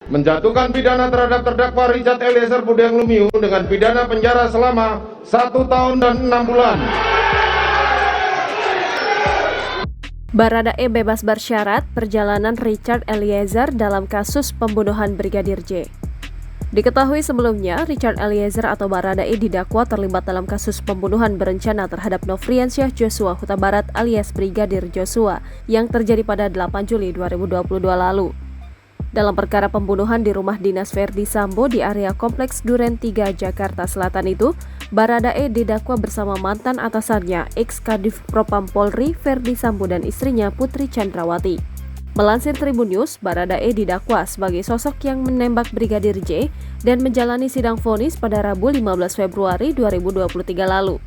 menjatuhkan pidana terhadap terdakwa Richard Eliezer Budiang Lumiu dengan pidana penjara selama 1 tahun dan 6 bulan. Baradae bebas bersyarat perjalanan Richard Eliezer dalam kasus pembunuhan Brigadir J. Diketahui sebelumnya, Richard Eliezer atau Baradae didakwa terlibat dalam kasus pembunuhan berencana terhadap Nofriansyah Joshua Huta Barat alias Brigadir Joshua yang terjadi pada 8 Juli 2022 lalu. Dalam perkara pembunuhan di rumah dinas Verdi Sambo di area Kompleks Duren 3 Jakarta Selatan itu, Baradae didakwa bersama mantan atasannya, ex-Kadif Propam Polri Verdi Sambo dan istrinya Putri Chandrawati. Melansir Tribun News, Baradae didakwa sebagai sosok yang menembak Brigadir J dan menjalani sidang vonis pada Rabu 15 Februari 2023 lalu.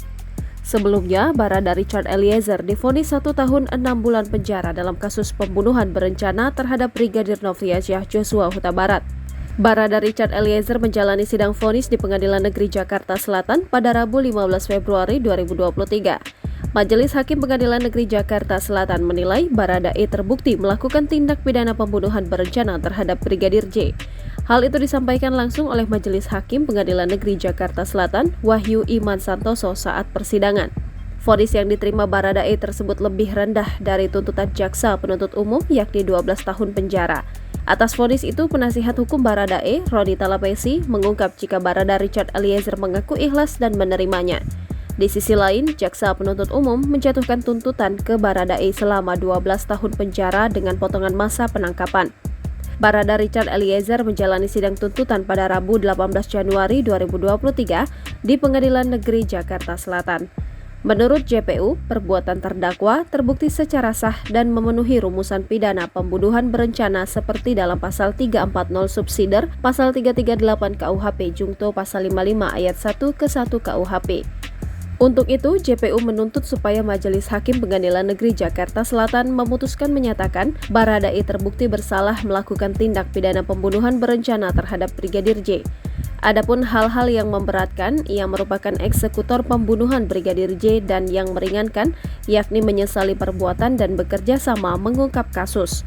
Sebelumnya, Barada Richard Eliezer divonis 1 tahun 6 bulan penjara dalam kasus pembunuhan berencana terhadap Brigadir Nofriansyah Joshua Huta Barat. Barada Richard Eliezer menjalani sidang vonis di Pengadilan Negeri Jakarta Selatan pada Rabu 15 Februari 2023. Majelis Hakim Pengadilan Negeri Jakarta Selatan menilai Baradae terbukti melakukan tindak pidana pembunuhan berencana terhadap Brigadir J. Hal itu disampaikan langsung oleh Majelis Hakim Pengadilan Negeri Jakarta Selatan, Wahyu Iman Santoso saat persidangan. Vonis yang diterima Baradae tersebut lebih rendah dari tuntutan jaksa penuntut umum yakni 12 tahun penjara. Atas vonis itu, penasihat hukum Baradae, Roni Talapesi, mengungkap jika Barada Richard Eliezer mengaku ikhlas dan menerimanya. Di sisi lain, jaksa penuntut umum menjatuhkan tuntutan ke Baradae selama 12 tahun penjara dengan potongan masa penangkapan. Barada Richard Eliezer menjalani sidang tuntutan pada Rabu 18 Januari 2023 di Pengadilan Negeri Jakarta Selatan. Menurut JPU, perbuatan terdakwa terbukti secara sah dan memenuhi rumusan pidana pembunuhan berencana seperti dalam pasal 340 subsider, pasal 338 KUHP Jungto pasal 55 ayat 1 ke 1 KUHP. Untuk itu, JPU menuntut supaya Majelis Hakim Pengadilan Negeri Jakarta Selatan memutuskan menyatakan Baradae terbukti bersalah melakukan tindak pidana pembunuhan berencana terhadap Brigadir J. Adapun hal-hal yang memberatkan, ia merupakan eksekutor pembunuhan Brigadir J dan yang meringankan, yakni menyesali perbuatan dan bekerja sama mengungkap kasus.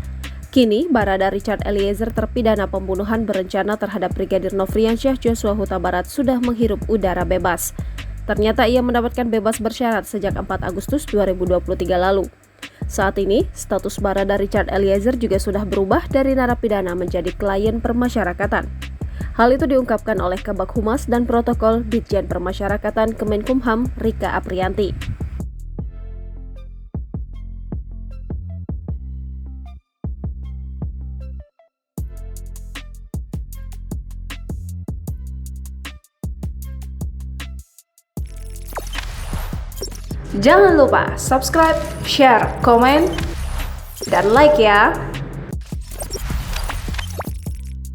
Kini, Barada Richard Eliezer terpidana pembunuhan berencana terhadap Brigadir Nofriansyah Joshua Huta Barat sudah menghirup udara bebas. Ternyata ia mendapatkan bebas bersyarat sejak 4 Agustus 2023 lalu. Saat ini, status Barada Richard Eliezer juga sudah berubah dari narapidana menjadi klien permasyarakatan. Hal itu diungkapkan oleh Kabag Humas dan Protokol Ditjen Permasyarakatan Kemenkumham Rika Aprianti. Jangan lupa subscribe, share, komen, dan like ya!